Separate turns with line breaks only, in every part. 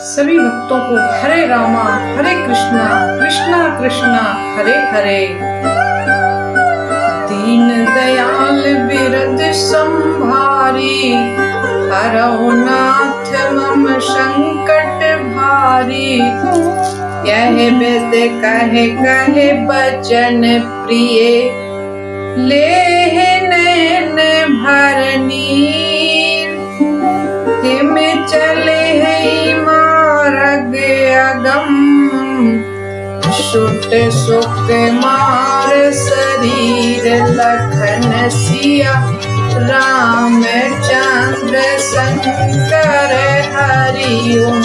सभी भक्तों को हरे रामा हरे कृष्णा कृष्णा कृष्णा हरे हरे। दीन दयाल बिरद संभारी, हरौ नाथ मम संकट भारी। यह वेद कहे कहे बचन प्रिय, लेह नैन भर नीर। तिम चले है मार्ग अगम, सुट सुख मार शरीर। लखन सिया रामचंद्र शंकर हरि ओम।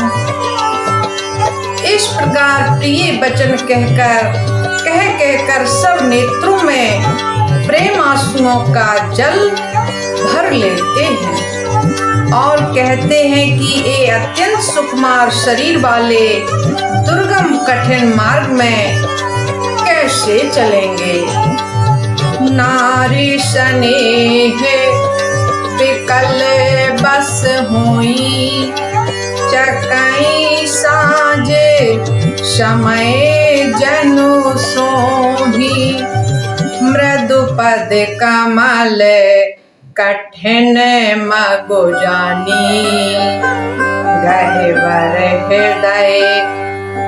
इस प्रकार प्रिय वचन कहकर सब नेत्रों में प्रेम आंसुओं का जल भर लेते हैं और कहते हैं कि ये अत्यंत सुकुमार शरीर वाले दुर्गम कठिन मार्ग में कैसे चलेंगे। नारी स्नेह विकल बस हुई, चकई साँझे समय जनु सोही। मृदु पद कमल कठिन मगो जानी, गहवर हृदय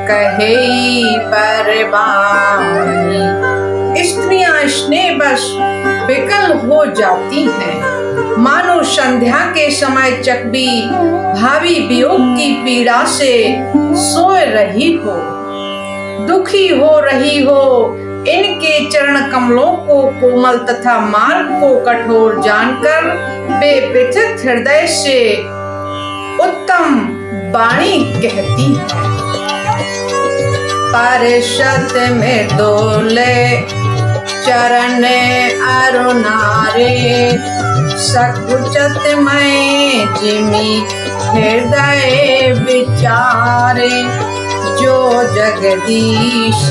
कहे परवानी। स्त्रियां स्नेहवश विकल हो जाती हैं, मानो संध्या के समय चकबी भावी वियोग की पीड़ा से सोए रही हो, दुखी हो रही हो। इनके चरण कमलों को कोमल तथा मार्ग को कठोर जानकर वे विचित्र हृदय से उत्तम वाणी कहती है। परिषद में डोले चरण अरुणारे, सकुचत में जिमी हृदय विचारे। जो जगदीश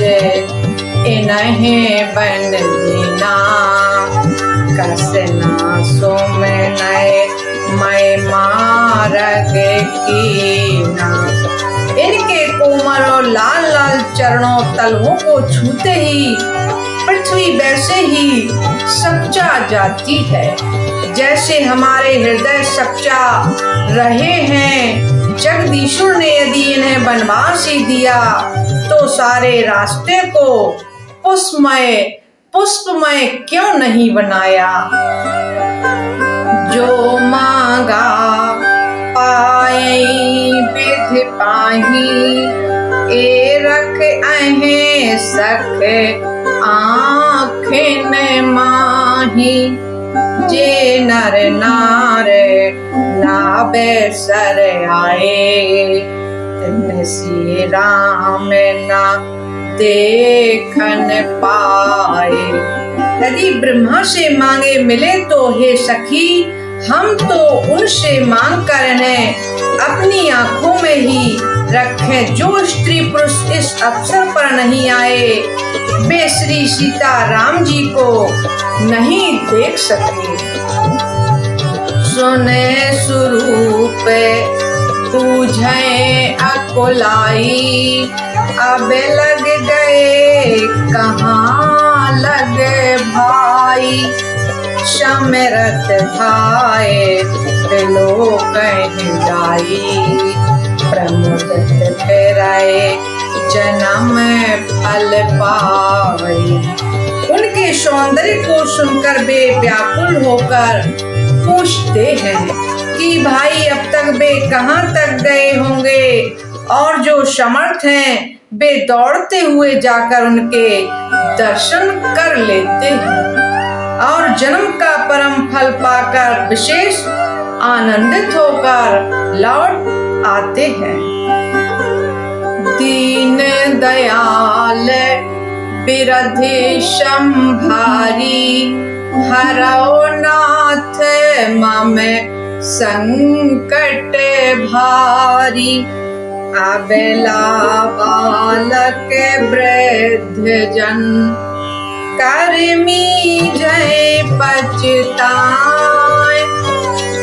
इन्हें बन दीना, कसना सो में नए मैं मार्ग कीना। इनके कोमल और लाल लाल चरणों तलवों को छूते ही पृथ्वी वैसे ही सच्चा जाती है, जैसे हमारे हृदय सच्चा रहे हैं। जगदीश्वर ने यदि इन्हें वनवास ही दिया तो सारे रास्ते को पुष्पमय क्यों नहीं बनाया। जो मांगा पाए विधि पाही, ए रख अहें सख आँखें माही। जे नर नार नावे सर आए, तिन सी राम ना देखन पाए। यदि ब्रह्मा से मांगे मिले तो हे सखी, हम तो उनसे मांग कर इन्हें अपनी आंखों में ही रखें। जो स्त्री पुरुष इस अवसर पर नहीं आए, वे श्री सीता राम जी को नहीं देख सके। सुने स्वरूप पूझे अकुलाई, अब लग गए कहाँ लगे भाई। समरथ भाई बिलो कहीं जाई, प्रमुदित फेराए जन्म फल पाई। उनके सौंदर्य को सुनकर वे व्याकुल होकर पूछते हैं कि भाई अब तक वे कहाँ तक गए होंगे। और जो समर्थ हैं वे दौड़ते हुए जाकर उनके दर्शन कर लेते हैं और जन्म का परम फल पाकर विशेष आनंदित होकर लौट आते हैं। दीन दयाल बिरधि संभारी, हरौ नाथ मम संकट भारी। अबला बालक वृद्ध जन, कर्मी जय पछताए।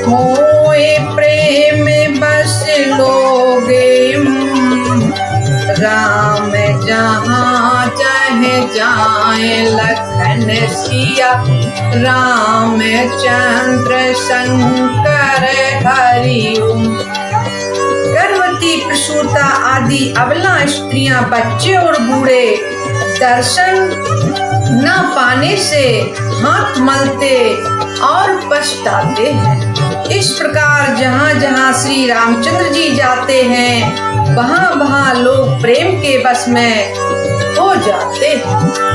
होए प्रेम बस लोगे सिया रामचंद्र शंकर हरिओम। गर्भवती प्रसूता आदि अबला स्त्रियां, बच्चे और बूढ़े दर्शन न पाने से हाथ मलते और पछताते हैं। इस प्रकार जहाँ जहाँ श्री रामचंद्र जी जाते हैं वहाँ वहाँ लोग प्रेम के बस में हो जाते हैं।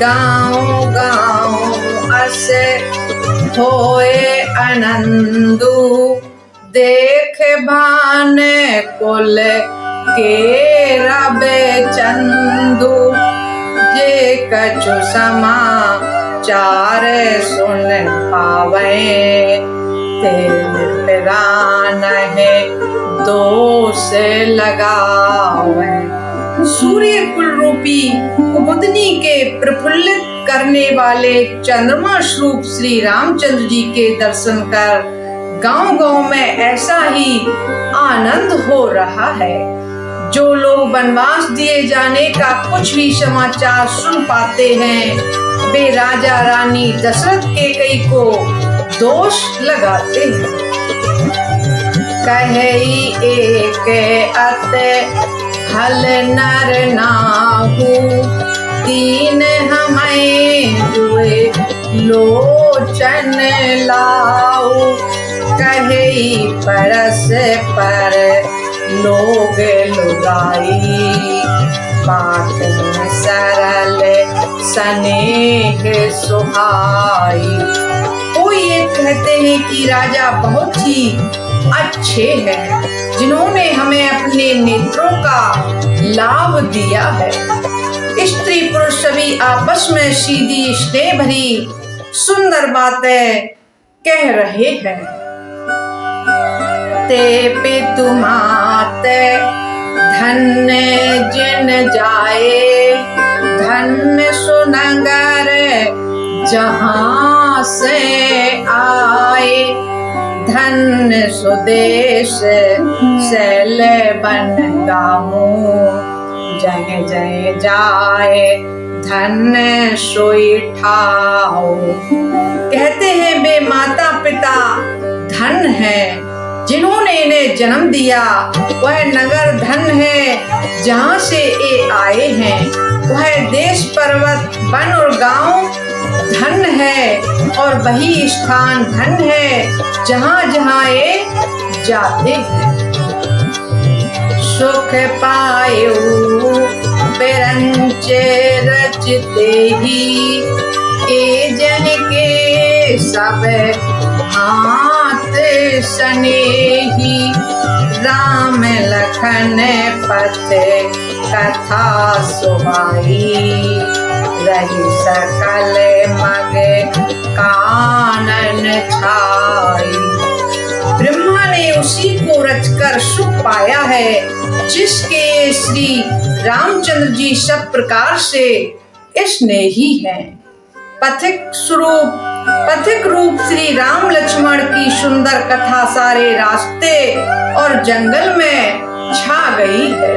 गाँव गाँव असे होए आनंदु, देख भाने कुल के रबे चंदू। जे कछु समाचार सुन पावे, तेरे पिरान है दोष लगावे। सूर्य कुल रूपी कुमुदनी के प्रफुल्लित करने वाले चंद्रमा स्वरूप श्री रामचंद्र जी के दर्शन कर गांव गांव में ऐसा ही आनंद हो रहा है। जो लोग वनवास दिए जाने का कुछ भी समाचार सुन पाते हैं, वे राजा रानी दशरथ के कई को दोष लगाते हैं। कहेई एक अते हल नर नाहु, तीन हमें दुए लोचन लाऊ। कहेई परस पर लोग लुगाई, बात सरल स्नेह सुहाई। कोई ये कहते हैं कि राजा बहुत ही अच्छे हैं, जिन्होंने हमें अपने नेत्रों का लाभ दिया है। स्त्री पुरुष सभी आपस में सीधी स्नेह भरी सुंदर बातें कह रहे हैं। ते पितु माते धन्य जिन जाए, धन्य सुनगर जहाँ से आए। धन्य सुदेश शैल बन गामू, जय जय जाए धन्य सोई ठाओ। कहते हैं वे माता पिता धन है जिन्होंने इन्हें जन्म दिया, वह नगर धन है जहाँ से ये आए हैं। वह देश पर्वत वन और गांव धन है, और वही स्थान धन है जहाँ जहाँ ये जाते हैं। सुख पायो बिरंचे रचते ही, ए जन के सब हाथ सनेही। राम लखन पथ कथा सुहाई, रही सकल मग कानन छाई। ब्रह्मा ने उसी को रचकर सुख पाया है, जिसके श्री रामचंद्र जी सब प्रकार से स्नेही हैं। पथिक रूप श्री राम लक्ष्मण की सुंदर कथा सारे रास्ते और जंगल में छा गई है।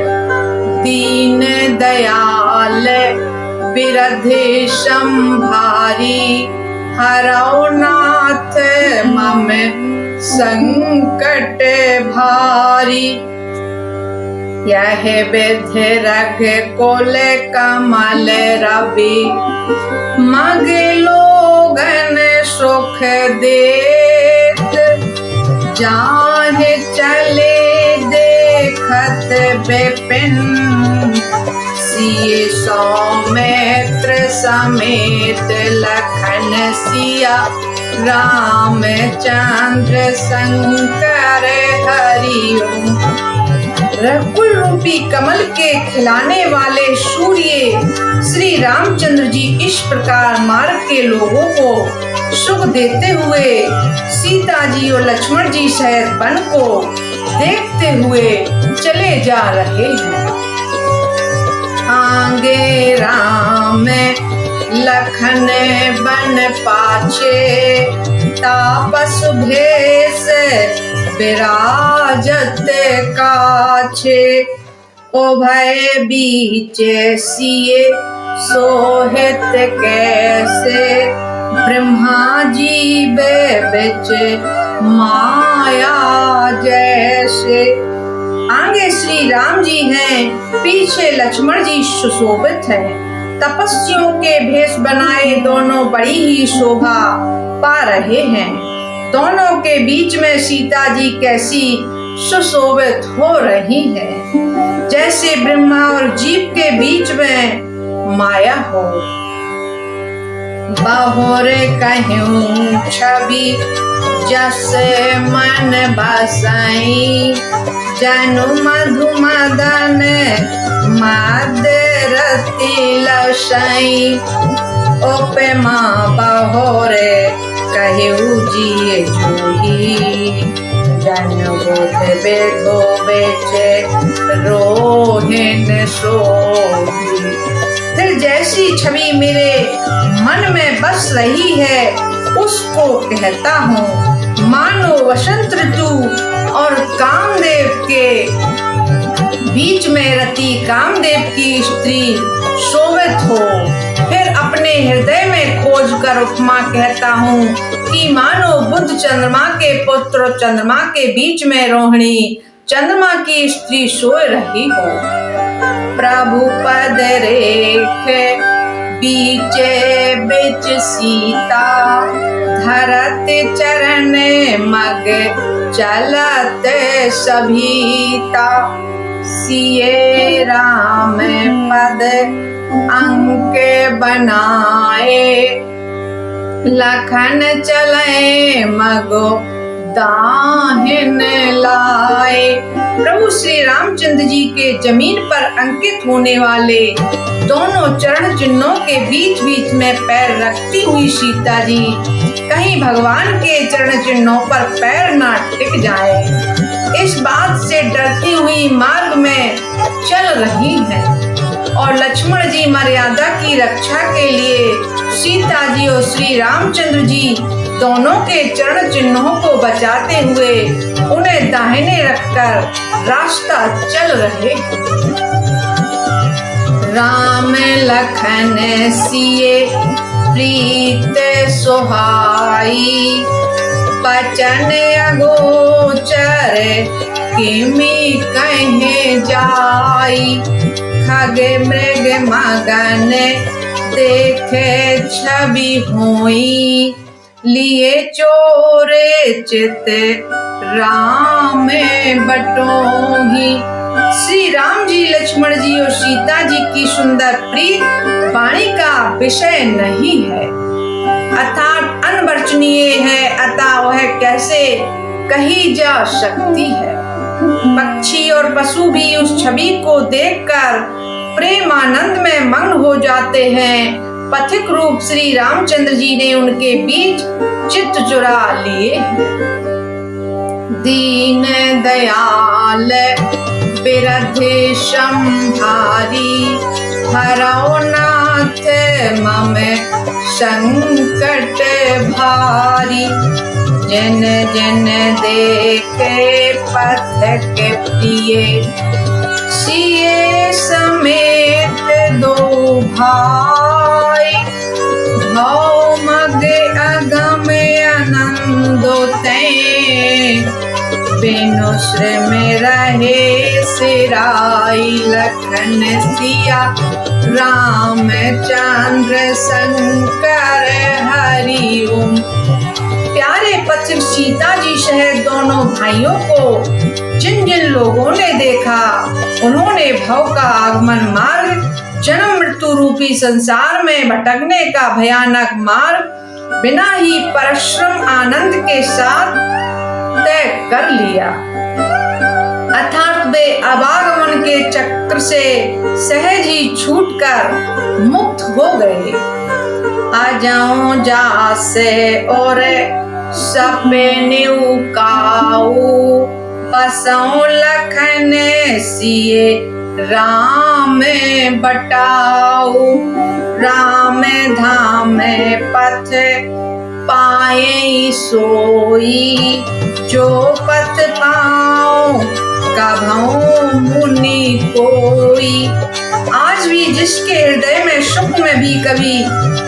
दीन दयाल बिरधि संभारी, हरौ नाथ मम संकट भारी। यह विधि रघ कुल कमल रवि, मग लोगन सुख देत। जाहे चले देखत विपिन, सिय सौमित्र समेत लखन सिया रामचंद्र शंकर हरिओम। रघुकुल रूपी कमल के खिलाने वाले सूर्य श्री रामचंद्र जी इस प्रकार मार्ग के लोगों को सुख देते हुए सीता जी और लक्ष्मण जी सहित वन को देखते हुए चले जा रहे हैं। आगे राम लखन बन पाछे, तापस भेष विराजत काछे। ओ भय बीचे सिए सोहित कैसे, ब्रह्मा जी बिच माया जैसे। आगे श्री राम जी हैं, पीछे लक्ष्मण जी सुशोभित हैं। तपस्वियों के भेष बनाए दोनों बड़ी ही शोभा पा रहे हैं। दोनों के बीच में सीता जी कैसी सुशोभित हो रही हैं, जैसे ब्रह्मा और जीव के बीच में माया हो। बहुर कहूं छवि जैसे मन बसाई, जनु मधु मदन मदरती लसाई। उपमा बहुरे कहूं जिए जोगी, जन बोध बेधो बेचे रोहिन सोगी। फिर जैसी छवि मेरे मन में बस रही है उसको कहता हूँ, मानो वसंत ऋतु और कामदेव के बीच में रति कामदेव की स्त्री शोभित हो। फिर अपने हृदय में खोज कर उपमा कहता हूँ कि मानो बुध चंद्रमा के पुत्र चंद्रमा के बीच में रोहिणी चंद्रमा की स्त्री सोए रही हो। प्रभु पद रेखे बीचे बिच सीता, धरत चरण मग चलत सभीता। सिए राम पद अंक बनाए, लखन चले मगो दाहिन लाए। प्रभु श्री रामचंद्र जी के जमीन पर अंकित होने वाले दोनों चरण चिन्हों के बीच बीच में पैर रखती हुई सीता जी कहीं भगवान के चरण चिन्हों पर पैर ना टिक जाए, इस बात से डरती हुई मार्ग में चल रही हैं। और लक्ष्मण जी मर्यादा की रक्षा के लिए सीता जी और श्री रामचंद्र जी दोनों के चरण चिन्हों को बचाते हुए उन्हें दाहिने रखकर रास्ता चल रहे। राम लखन सिए प्रीत सुहाई, बचन अगोचर किमि कहे जाई। खग मृग मगन देखे छवि होई, लिए चोरे चित राम बटोही। श्री राम जी लक्ष्मण जी और सीता जी की सुंदर प्रीत वाणी का विषय नहीं है, अर्थात अनवर्चनीय है, अतः वह कैसे कही जा सकती है। पक्षी और पशु भी उस छवि को देखकर प्रेमानंद में मग्न हो जाते हैं। पथिक रूप श्री रामचंद्र जी ने उनके बीच चित्त चुरा लिए। दीन दयाल बिरधि संहारी, हरौ नाथ मम संकट भारी। जन जन देखे पथिक प्रिय, सिए समेत दो भाई। भौ मग अगम आनंदो तैं, बिनु श्रम रहे सिराई। लखन सिया रामचंद्र शंकर हरि ओम। प्यारे पथिक सीता जी सहित दोनों भाइयों को जिन जिन लोगों ने देखा, उन्होंने भव का आगमन मार्ग, जन्म मृत्यु रूपी संसार में भटकने का भयानक मार्ग बिना ही परिश्रम आनंद के साथ तय कर लिया, अर्थात वे अवागमन के चक्र से सहज ही छूटकर मुक्त हो गए। आजाओ जासे और सपने काऊ, बसों लखन सिए राम बटाऊ। राम धाम पथ पाए सोई, जो पथ पाओ कभौ मुनि कोई। आज भी जिसके हृदय में सुख में भी कभी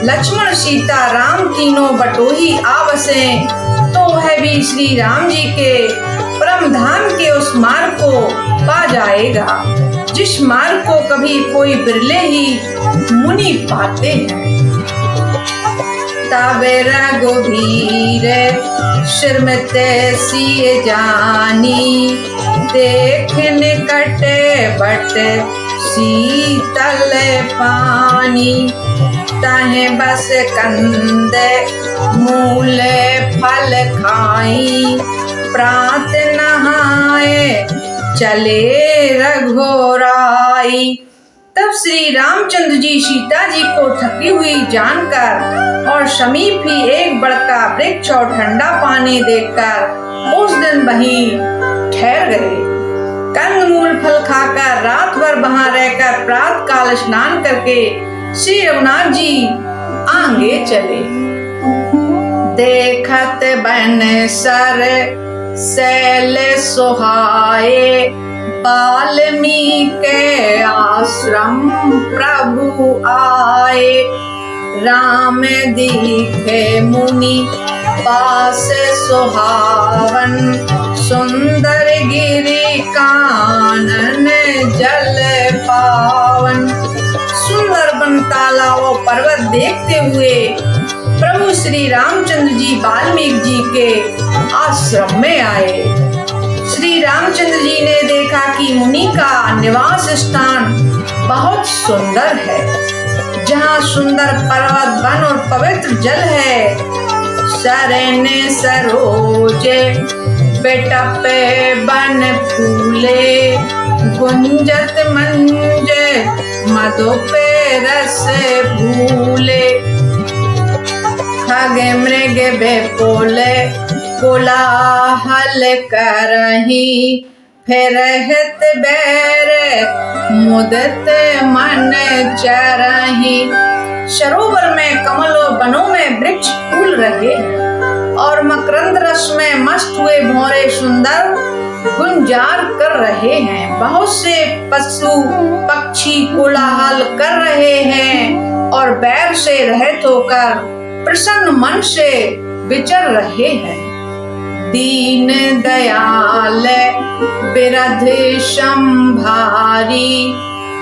लक्ष्मण सीता राम तीनों बटोही आवसे, तो वह भी श्री राम जी के परम धाम के उस मार्ग को पा जाएगा, जिस मार्ग को कभी कोई बिरले ही मुनि पाते हैं। तबे रघुवीर सिर में तैसिए जानी, देख निकटे बट शीतल पानी। तहे बस कंद मूल फल खाई, प्रात नहाए चले रघुराई। तब श्री रामचंद्र जी सीता जी को थकी हुई जानकर और समीप ही एक बड़का वृक्ष और ठंडा पानी देखकर उस दिन वहीं ठहर गए। कंदमूल फल खाकर रात भर वहां रहकर प्रातः काल स्नान करके श्री रघुनाथ जी आगे चले। देखत बन सर सैल सुहाए, वाल्मीकि आश्रम प्रभु आए। राम दिखे मुनि पास सुहावन, सुंदर गिरि कानन जल पावन। सुंदर वन तालाब व पर्वत देखते हुए प्रभु श्री रामचंद्र जी वाल्मीकि जी के आश्रम में आए। श्री रामचंद्र जी ने देखा कि मुनि का निवास स्थान बहुत सुंदर है, जहाँ सुंदर पर्वत वन और पवित्र जल है। शरण सरोजे बेटपे बन फूले, गुंजत मंजे मधु पे रस भूले। खग मृग बेपोले कोलाहल करही, फिरहित बैर मुदत मन चरही। सरोवर में कमल और वनों में वृक्ष फूल रहे और मकरंद रस में मस्त हुए भौरे सुंदर गुंजार कर रहे हैं। बहुत से पशु पक्षी कोलाहल कर रहे हैं और बैर से रहित होकर प्रसन्न मन से विचर रहे हैं। दीन दयाल बिरध संभारी,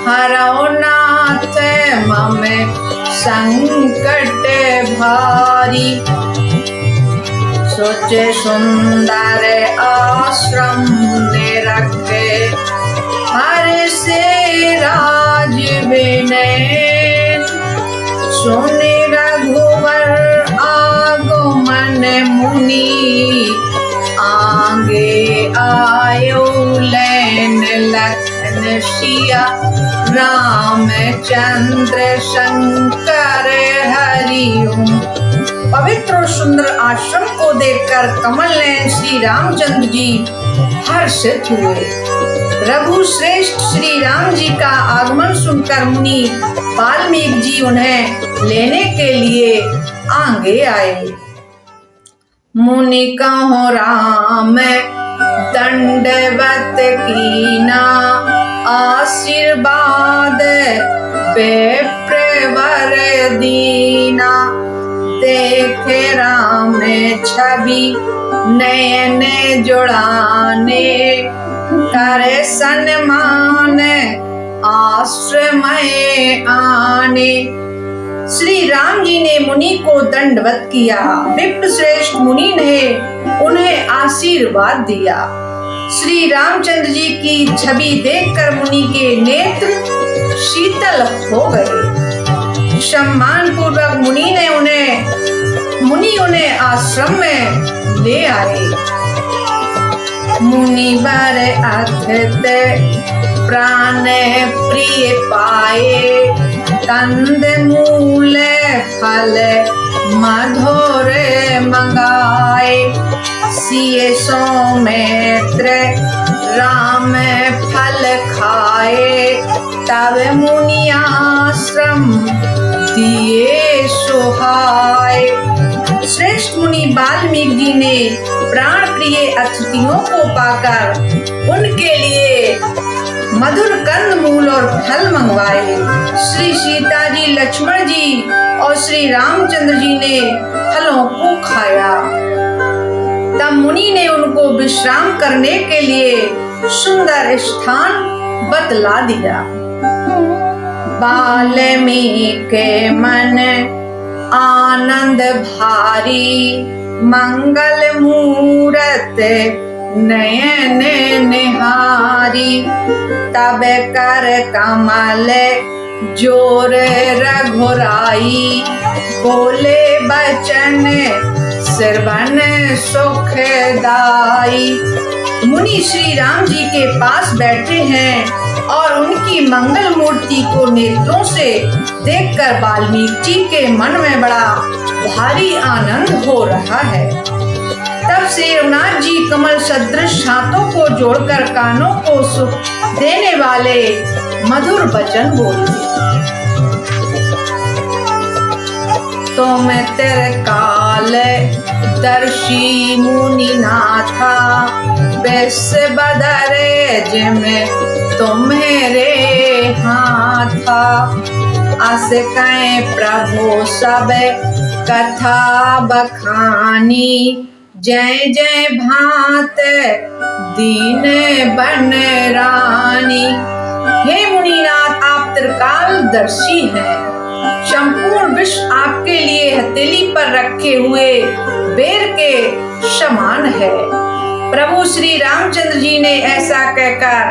हरौ नाथ मम संकट भारी। सोचे सुंदर आश्रम ने रखे, हर से राज विनय। सुने रघुवर आगमन मुनि, आगे आयो लैन लखन सिया। रामचंद्र शंकर हरिओम। पवित्र और सुंदर आश्रम को देखकर कमल नयन श्री रामचंद्र जी हर्षित हुए। रघु श्रेष्ठ श्री राम जी का आगमन सुनकर मुनि वाल्मीकि जी उन्हें लेने के लिए आगे आए। मुनि कहो राम दंडवत कीना, आशीर्वाद बेप्रवर दीना। देखे राम छवि नयन जुड़ाने, करे सन्मान आश्रमय आने। श्री राम जी ने मुनि को दंडवत किया। विप्र श्रेष्ठ मुनि ने उन्हें आशीर्वाद दिया। श्री रामचंद्र जी की छवि देखकर मुनि के नेत्र शीतल हो गए। सम्मान पूर्वक मुनि उन्हें आश्रम में ले आए। मुनि बर अथित प्राण प्रिय पाए, कंद मूल फल मधुर मंगाए। सिए सौमित्र राम फल खाए, तब मुनि आश्रम दिए सुहाए। श्रेष्ठ मुनि वाल्मीकि जी ने प्राण प्रिय अतिथियों को पाकर उनके लिए मधुर कंद कंदमूल और फल मंगवाए। श्री सीता जी, लक्ष्मण जी और श्री रामचंद्र जी ने फलों को खाया। तब मुनि ने उनको विश्राम करने के लिए सुंदर स्थान बतला दिया। वाल्मीकि मन आनंद भारी, मंगल मूरत नयन निहारी। तब कर कमल जोर रघुराई, बोले बचन श्रवण सुखदाई। मुनि श्री राम जी के पास बैठे हैं और उनकी मंगल मूर्ति को नेत्रों से देखकर वाल्मीकि जी के मन में बड़ा भारी आनंद हो रहा है। तब से रघुनाथ जी कमल सदृश हाथों को जोड़कर कानों को सुख देने वाले मधुर वचन बोले। तुम त्रिकाल दर्शी मुनि नाथा, बेस बदरे जिमे तुम्हारे हाथा। अस कहें प्रभु सब कथा बखानी, जय जय भांत दीन बन रानी। हे मुनिनाथ, आप त्रिकाल दर्शी हैं। संपूर्ण विश्व आपके लिए हथेली पर रखे हुए बेर के समान है। प्रभु श्री रामचंद्र जी ने ऐसा कहकर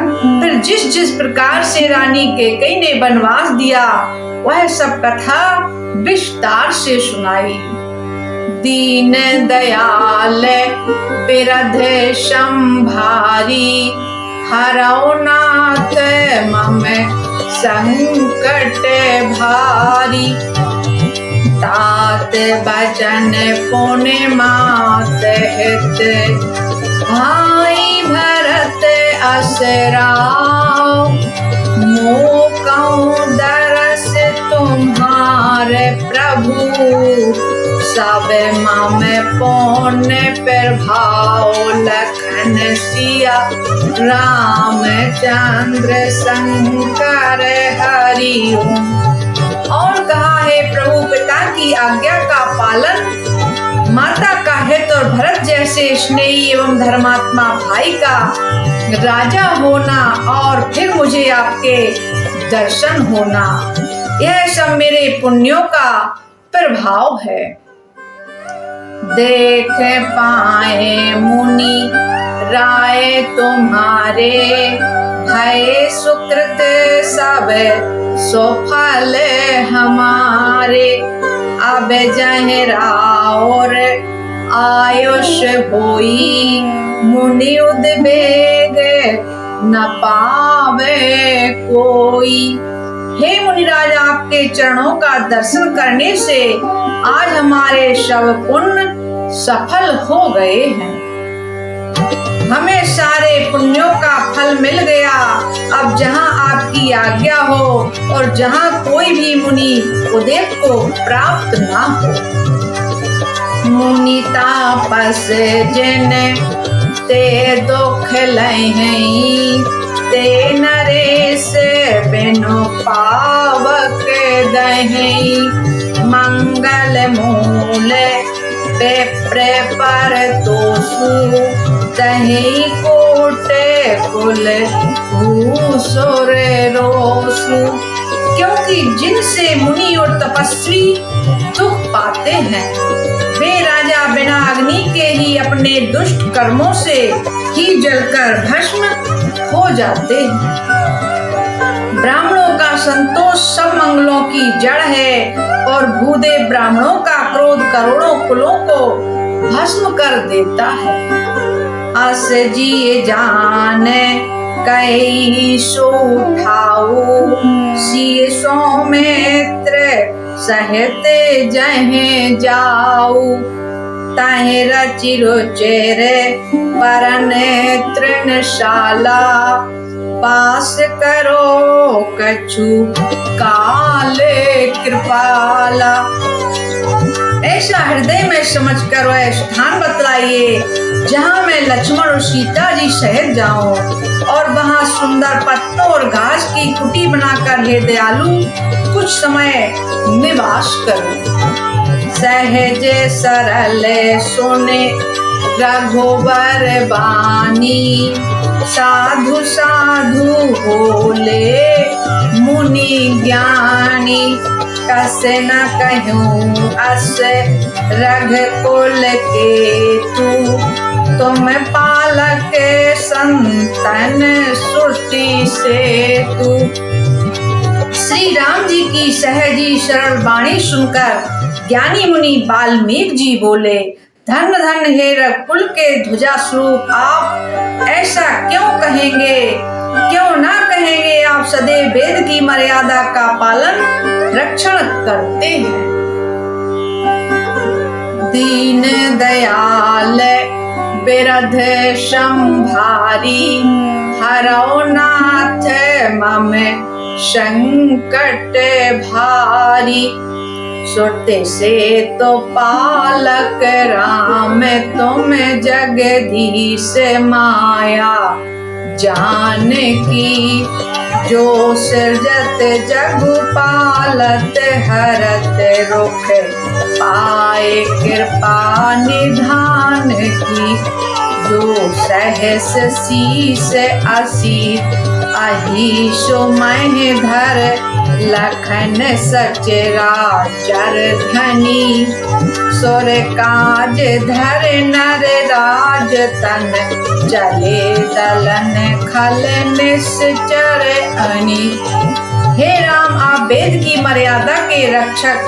फिर जिस जिस प्रकार से रानी कैकेयी ने वनवास दिया वह सब कथा विस्तार से सुनाई। दीन दयाल बिरध संभारी, हरौ नाथ मम संकट भारी। तात बचन पुण्य मात हित, भाई भरत असराओ। मोकौ दरस तुम्हारे प्रभु, सब मम पुण्य प्रभाव। लखन सिया रामचंद्र शंकर हरि ओम। और कहा है, प्रभु पिता की आज्ञा का पालन, माता का हित और भरत जैसे स्नेही एवं धर्मात्मा भाई का राजा होना और फिर मुझे आपके दर्शन होना, यह सब मेरे पुण्यों का प्रभाव है। देख पाए मुनि राय तुम्हारे, भय सुकृत सब सुफल हमारे। अब जहरा और आयुष होई, मुनि उद्वेग न पावे कोई। हे मुनिराज, आपके चरणों का दर्शन करने से आज हमारे सब पुण्य सफल हो गए हैं। हमें सारे पुण्यों का फल मिल गया। अब जहाँ आपकी आज्ञा हो और जहाँ कोई भी मुनि उदेक को प्राप्त ना हो। मुनि तापस जिन ते दुख लहई, ते नरेश बिनु पावक दहई। मंगल मूल विप्र पर तोसु, तहि कोटि कुल भूसुर रोसु। क्योंकि जिनसे मुनि और तपस्वी दुख पाते हैं, वे राजा बिना अग्नि के ही अपने दुष्ट कर्मों से ही जलकर भस्म हो जाते हैं। ब्राह्मणों का संतोष सब मंगलों की जड़ है और भूदेव ब्राह्मणों का क्रोध करोड़ों कुलों को भस्म कर देता है। अस जी जान कई सो उठाऊ, सिय सौमित्र सहित जहे जाऊ। तहि रचि रुचिर परन तृणशाला, पास करो कछु काल कृपाला। ऐसा हृदय में समझकर वह स्थान बतलाइए जहाँ मैं लक्ष्मण और सीता जी सहित जाऊं और वहाँ सुंदर सुंदर पत्तों और घास की कुटी बनाकर हे दयालु कुछ समय निवास करो। सहजे सरल सुने रघुबर बानी, साधु साधु बोले मुनि ज्ञानी। कस न कहूँ अस रघुकुल के तू, तुम पालक संतन श्रुति से तू। श्री राम जी की सहजी सरल वाणी सुनकर ज्ञानी मुनि वाल्मीकि जी बोले, धन धन हे रघुकुल के ध्वजा स्वरूप आप ऐसा क्यों कहेंगे, क्यों ना कहेंगे। आप सदैव वेद की मर्यादा का पालन रक्षण करते हैं। दीन दयाल बिरध संभारी, हरौ नाथ मम संकट भारी। सुरते से तो पालक राम, तुम जगदीश माया जान की। जो सृजत जग पालत, हरत रुख पाए कृपा निधान की। जो सहस शीस असीत, अहिषु महीधर लखन सचराचर धनी। सुर काज धर नर राज तन, चले दलन खल निश्चर अनी। हे राम, आप वेद की मर्यादा के रक्षक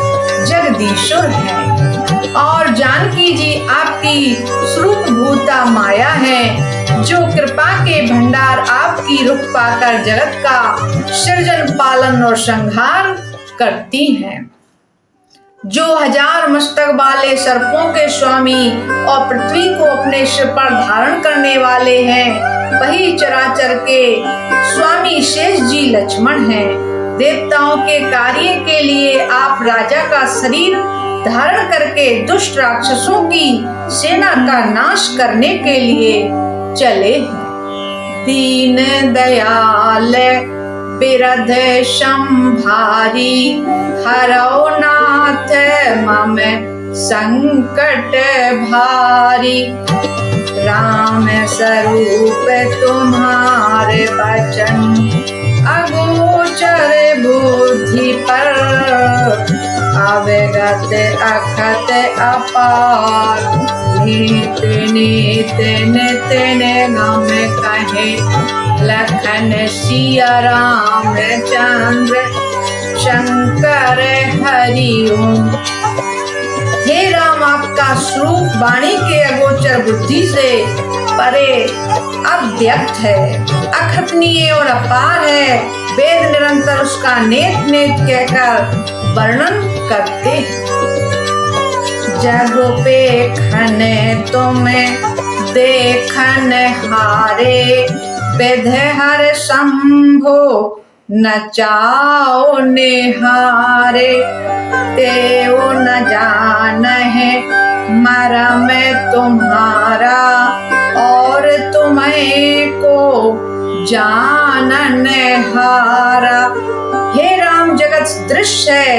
जगदीश्वर हैं और जानकी जी आपकी स्वरूप भूता माया है, जो कृपा के भंडार आपकी रुख पाकर जगत का सृजन पालन और संहार करती हैं। जो 1000 मस्तक वाले सर्पों के स्वामी और पृथ्वी को अपने सिर पर धारण करने वाले हैं, वही चराचर के स्वामी शेष जी लक्ष्मण हैं। देवताओं के कार्य के लिए आप राजा का शरीर धारण करके दुष्ट राक्षसों की सेना का नाश करने के लिए चले हैं। दीन दयाल बिरध संभारी, हरौ नाथ मम संकट भारी। राम स्वरूप तुम्हारे वचन, अगोचर बुद्धि पर। अवगत अखत अपार, नीत नीत नित निगम कहे। लखन सिया राम चंद्र, शंकर हरि ओम। हे राम, आपका स्वरूप वाणी के अगोचर बुद्धि से परे अव्यक्त है, अखतनीय और अपार है। वेद निरंतर उसका नेत नेत कहकर वर्णन करते हैं। जग पे खने तुम्हें देखन हारे, विधहर शंभो नचाओ निहारे। तेओ न जानहि मरम तुम्हारा, और तुम्हें को जानन हारा। हे राम, जगत दृश्य है,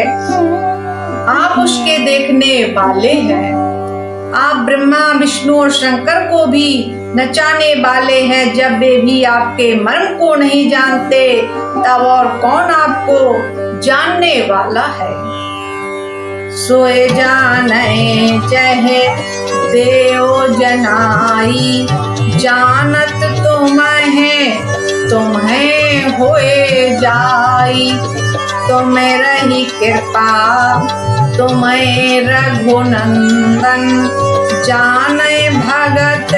आप उसके देखने वाले हैं। आप ब्रह्मा विष्णु और शंकर को भी नचाने वाले हैं। जब वे भी आपके मर्म को नहीं जानते, तब और कौन आपको जानने वाला है। सोए जाने चाहे देव जनाई, जानत तुम्हें होए जाई। तुम्हें रही कृपा तुम्हें रघुनंदन, जाने भगत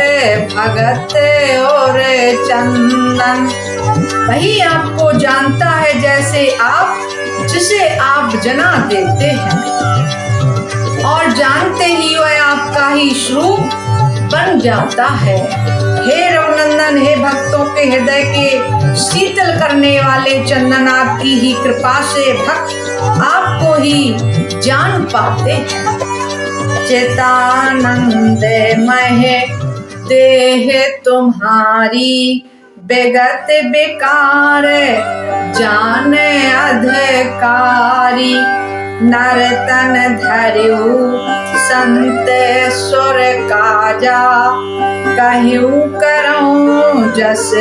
भगत और चंदन। वही आपको जानता है जैसे आप, जिसे आप जना देते हैं, और जानते ही वह आपका ही स्वरूप बन जाता है। हे रघुनंदन, हे भक्तों के हृदय के शीतल करने वाले चंदन, आपकी ही कृपा से भक्त आपको ही जान पाते हैं। चितानंद महे देह तुम्हारी, बेगत बेकार जाने अधिकारी, नरतन धर्यु संत सुर काजा, कहूँ करूँ जस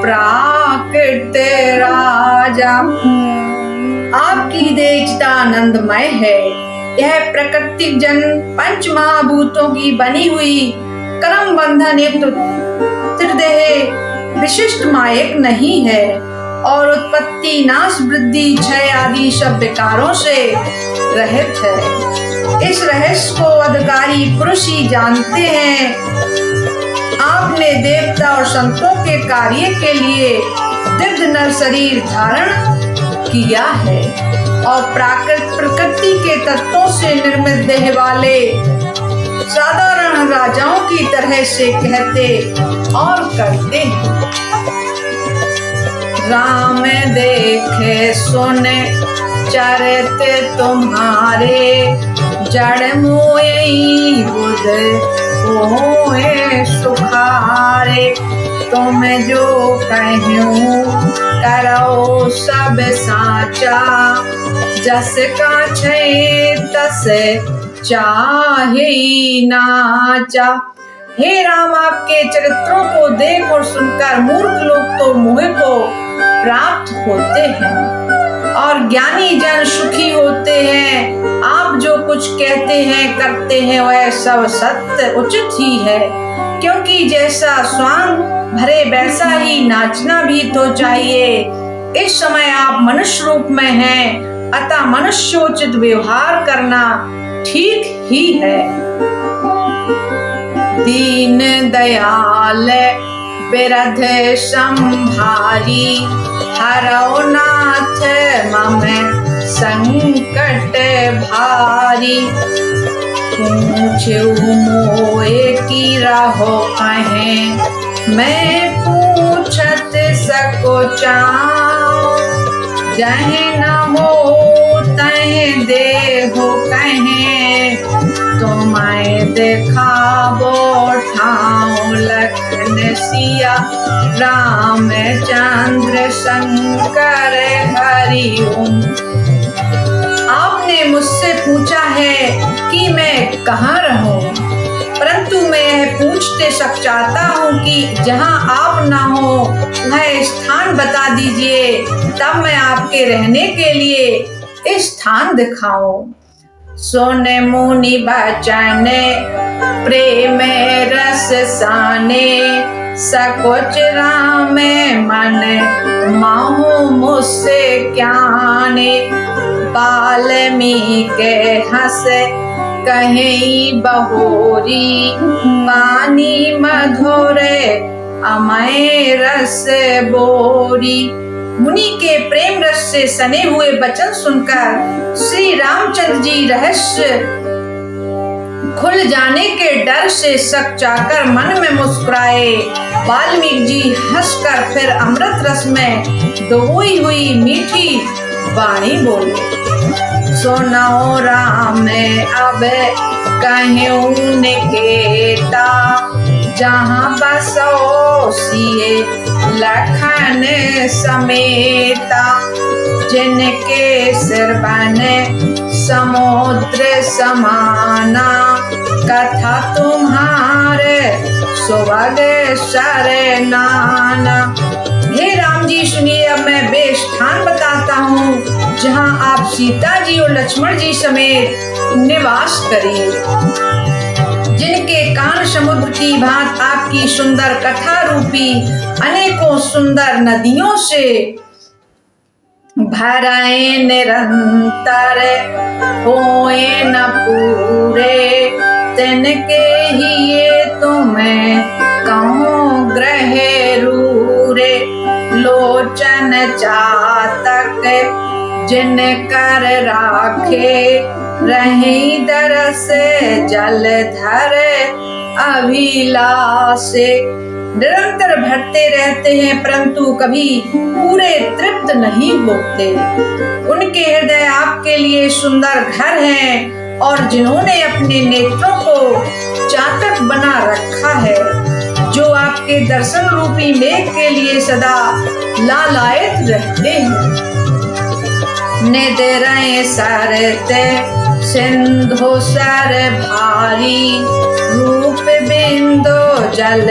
प्राकृत राजा। आपकी देवता आनंदमय है। यह प्रकृति जन पंच महाभूतों की बनी हुई कर्म बंधन युक्त त्रिदेह विशिष्ट मायक नहीं है और उत्पत्ति नाश वृद्धि क्षय आदि सब विकारों से रहित है। इस रहस्य को अधिकारी पुरुष ही जानते हैं। आपने देवता और संतों के कार्य के लिए दिव्य नर शरीर धारण किया है और प्रकृति के तत्वों से निर्मित देह वाले साधारण राजाओं की तरह से कहते और करते हैं। राम देखे सुने चरित तुम्हारे, जड़ मोई बुध होए सुखारे। तुम जो कहूँ करो सब साचा, जस का छे तस चाहे नाचा। हे राम, आपके चरित्रों को देख और सुनकर मूर्ख लोग तो मोह को प्राप्त होते हैं और ज्ञानी जन सुखी होते हैं। आप जो कुछ कहते हैं करते हैं वह सब सत्य उचित ही है, क्योंकि जैसा स्वांग भरे वैसा ही नाचना भी तो चाहिए। इस समय आप मनुष्य रूप में हैं, अतः मनुष्योचित व्यवहार करना ठीक ही है। दीन दयाल बिरध संभारी, हरौ नाथ मम संकट भारी। पूछऊ मोए की रहो कहें, मैं पूछत सको चाऊं। जहीं न हो तहीं देहो कहें, तुम्हें दिखावो ठाऊं। लखन सिया रामचंद्र शंकर हरिओम। आपने मुझसे पूछा है कि मैं कहाँ रहूं, परंतु मैं यह पूछते सक चाहता हूँ कि जहाँ आप ना हो वह स्थान बता दीजिए, तब मैं आपके रहने के लिए स्थान दिखाऊं। सोने मुनि बचन प्रेम रस साने, सकुच राम मन माहू मुझसे ज्ञाने। वाल्मीकि हंस कहीं बहोरी, पानी मधुर अमय रस बोरी। मुनि के प्रेम रस से सने हुए वचन सुनकर श्री रामचंद्र जी रहस्य खुल जाने के डर से सक चाकर मन में मुस्कुराए। वाल्मीकि जी हंसकर फिर अमृत रस में डुबोई हुई मीठी वाणी बोले। सुनो राम अब कहूँ निकेता, जहाँ बसो सिए लखन समेता। जिनके सिर बने समुद्र समाना, कथा तुम्हारे सुभग सर नाना। हे राम जी सुनिए, अब मैं वे स्थान बताता हूँ जहाँ आप सीता जी और लक्ष्मण जी समेत निवास करिए। जिनके कान समुद्र की भांति आपकी सुंदर कथा रूपी अनेकों सुंदर नदियों से भराए निरंतर होए न पूरे। तिनके ही ये तुम्हें कहूँ ग्रह रूरे। लोचन चातक जिन कर राखे, रही दरस जलधर अभिलाषे। निरंतर भरते रहते हैं परंतु कभी पूरे तृप्त नहीं होते। उनके हृदय आपके लिए सुंदर घर हैं और जिन्होंने अपने नेत्रों को चातक बना रखा है, जो आपके दर्शन रूपी मेघ के लिए सदा लालायित रहते हैं। निद्राएं सरते सिंधु सर भारी, रूप बिंदु जल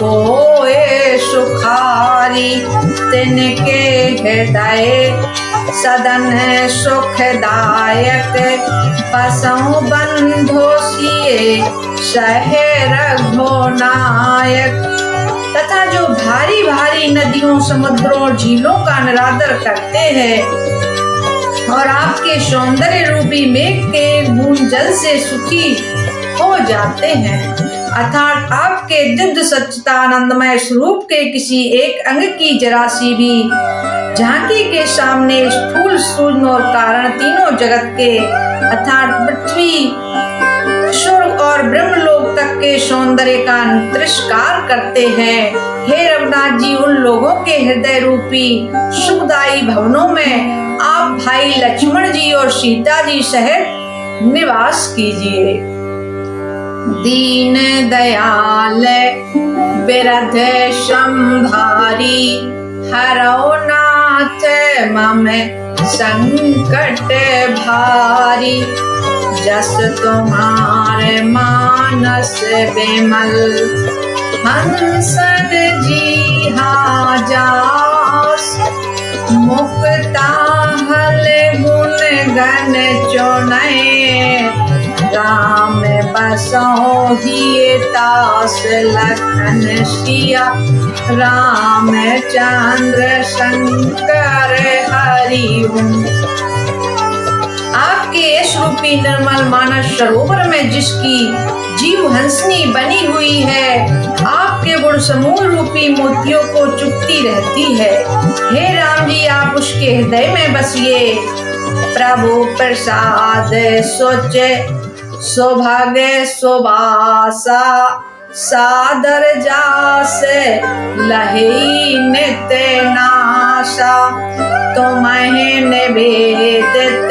कोए सुखारी, तिनके हृदय सदन सुखदायक, बसों बंधो सिए सहे रघुनायक। तथा जो भारी भारी नदियों, समुद्रों और झीलों का निरादर करते हैं और आपके सौंदर्य रूपी मेघ के बूंद जल से सुखी हो जाते हैं, अर्थात आपके दिव्य सच्चिता आनंदमय स्वरूप के किसी एक अंग की जरा सी भी झांकी के सामने स्थूल सूक्ष्म और कारण तीनों जगत के अर्थात पृथ्वी, स्वर्ग और ब्रह्मलोक तक के सौंदर्य का तिरस्कार करते हैं। हे रघुनाथ जी, उन लोगों के हृदय रूपी सुखदायी भवनों में आप भाई लक्ष्मण जी और सीता जी सहित निवास कीजिए। दीन दयाल बिरध संभारी, हरो नाथ मम संकट भारी, जस तुम्हारे मानस बिमल, हंसन जी जास, मुक्ता हल गुण गण चुनय, राम बसो हिय तास, लखन सिया रामचंद्र शंकर हरि ओम। आपके यश रूपी निर्मल मानस सरोवर में जिसकी जीव हंसनी बनी हुई है, आपके गुण समूह रूपी मोतियों को चुपती रहती है। हे राम जी, आप उसके हृदय में बसिए। प्रभु प्रसाद सोचे सौभाग्य सुबासा, सादर जासे लही नित्य नाशा, तुम्हें निवेदित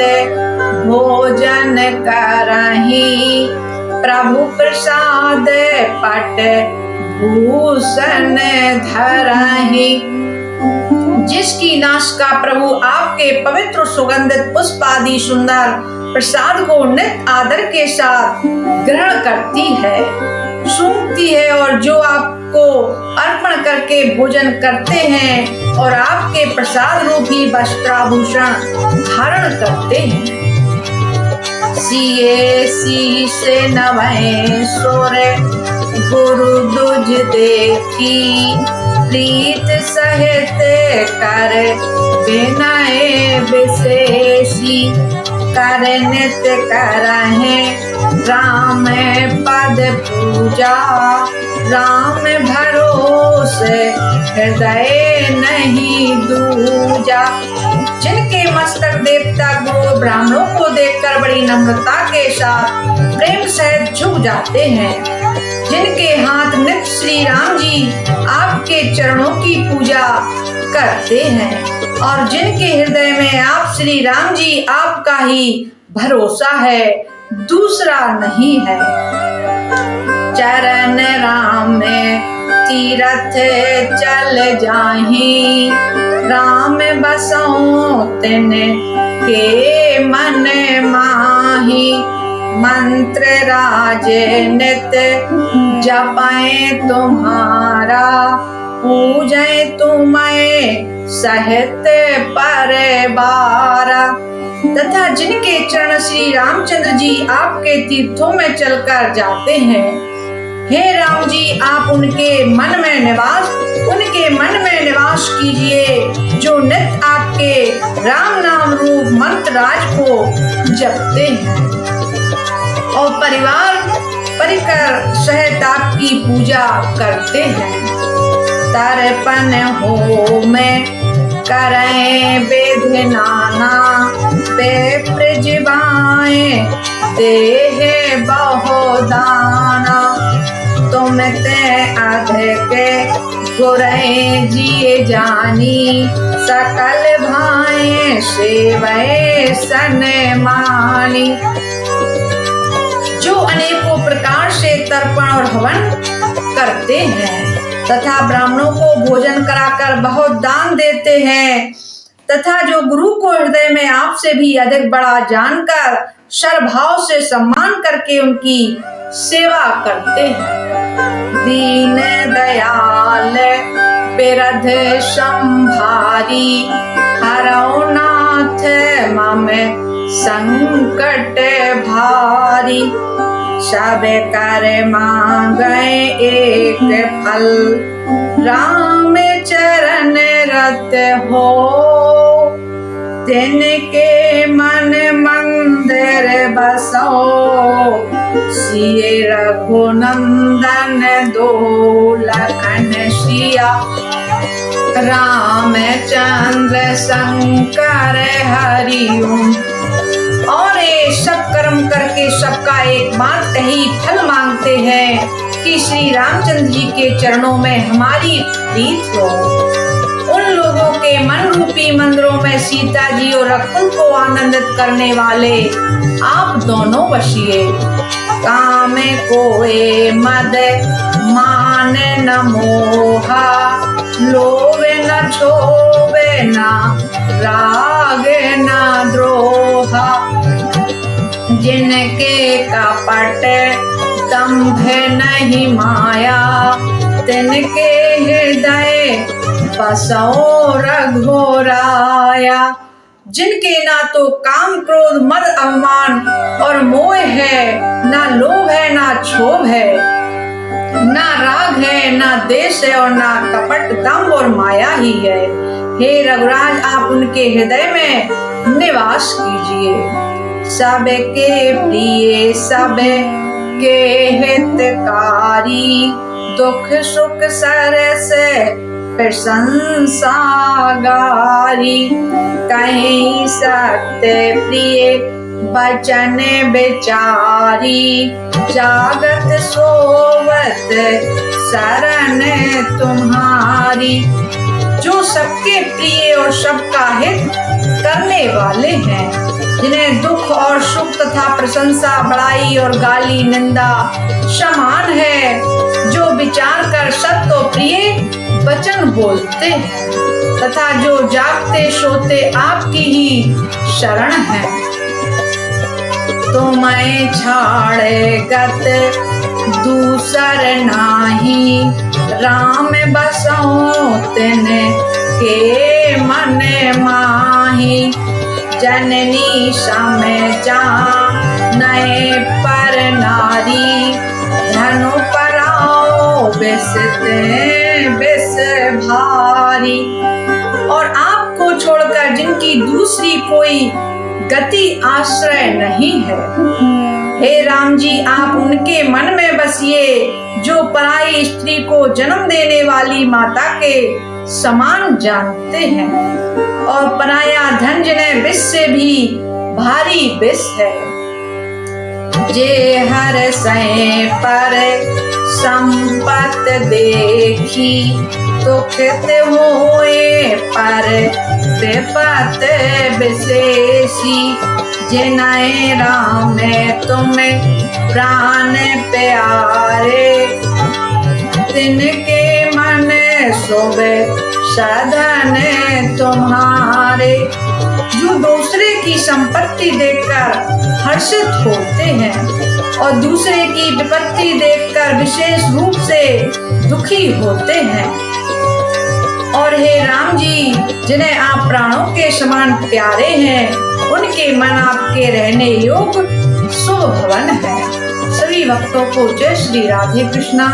भोजन करही, प्रभु प्रसाद पट भूषण धरही। जिसकी नासिका प्रभु आपके पवित्र सुगंधित पुष्प आदि सुंदर प्रसाद को नित्य आदर के साथ ग्रहण करती है, सूंघती है, और जो आपको अर्पण करके भोजन करते हैं और आपके प्रसाद रूपी वस्त्राभूषण धारण करते हैं। सिए शीश नवै सोरे, गुरु दुज देखी, प्रीत सहित कर विनय विशेषी, कर नित्य करहे राम पद पूजा, राम भरोसे हृदय नहीं दूजा। जिनके मस्तक देवता गुरु ब्राह्मणों को देखकर बड़ी नम्रता के साथ प्रेम सहित झुक जाते हैं, जिनके हाथ नित्य श्री राम जी आपके चरणों की पूजा करते हैं, और जिनके हृदय में आप श्री राम जी आपका ही भरोसा है, दूसरा नहीं है। चरण राम में तीरथ चल जाही, राम बसों तिन के मन माही, मंत्र राज नित जपै तुम्हारा, पूजै तुम्हें सहित परिवार। तथा जिनके चरण श्री रामचंद्र जी आपके तीर्थों में चलकर जाते हैं, हे राम जी, आप उनके मन में निवास कीजिए, जो नित्य आपके राम नाम रूप मंत्र राज को जपते हैं और परिकर सहित आपकी पूजा करते हैं। तर्पण हो में करें विधि नाना, विप्र जिवाएं देहे बहु दाना, तुम ते अधिक गुरै जिए जानी, सकल भाए सेवै सन मानी। जो अनेकों प्रकार से तर्पण और हवन करते हैं तथा ब्राह्मणों को भोजन कराकर बहुत दान देते हैं तथा जो गुरु को हृदय में आपसे भी अधिक बड़ा जानकर श्रद्धाभाव से सम्मान करके उनकी सेवा करते हैं। दीन दयाल बिरध संभारी हरौ नाथ मम संकट भारी। सब कर मांगे एक फल राम चरण रत हो। तिनके मन मंदिर बसो सिए रघुनंदन दो लखन सिया। रामचंद्र शंकर हरिओम। और ये सब कर्म करके सबका एकमात्र ही फल मांगते हैं कि श्री रामचंद्र जी के चरणों में हमारी प्रीत हो। उन लोगों के मन रूपी मंदिरों में सीता जी और रघुकुल को आनंदित करने वाले आप दोनों बसिए। काम कोए मद मान न मोहा लोवे न छोवे न राग न द्रोहा। जिनके कपट दंभ नहीं माया तिनके हृदय बसो रघुराया। जिनके ना तो काम क्रोध मद अभिमान और मोह है, ना लोभ है ना क्षोभ है, ना राग है ना देश है और ना कपट दंभ और माया ही है। हे रघुराज आप उनके हृदय में निवास कीजिए। सबके प्रिय सबके हितकारी दुख सुख सरस प्रशंसा गारी। कहीं सत्य प्रिय बचन बेचारी जागत सोवत शरण तुम्हारी। जो सबके प्रिय और सबका हित करने वाले हैं, जिन्हें दुख और सुख तथा प्रशंसा बड़ाई और गाली निंदा समान है, जो विचार कर सत्य प्रिय वचन बोलते हैं तथा जो जागते सोते आपकी ही शरण है। तुम्हें छाड़े गत दूसर नाही राम बसो तिने के मन माही। जननी समय जा नए पर नारी धनु पराओ बिसते बिस भारी। और आपको छोड़कर जिनकी दूसरी कोई गति आश्रय नहीं है, हे राम जी आप उनके मन में बसिए जो पराई स्त्री को जन्म देने वाली माता के समान जानते हैं और पराया धन जिन्हें विष से भी भारी विष है। जे हर सै पर संपत देखी दुखित हुए पर विपत विशेषी। जिन्हें राम तुम्हें प्राण प्यारे तिनके मन सोवे सदन तुम्हारे। जो दूसरे की संपत्ति देखकर हर्षित होते हैं और दूसरे की विपत्ति देखकर विशेष रूप से दुखी होते हैं। और हे राम जी जिन्हें आप प्राणों के समान प्यारे हैं, उनके मन आपके रहने योग्य शुभ भवन है। सभी भक्तों को जय श्री राधे कृष्णा।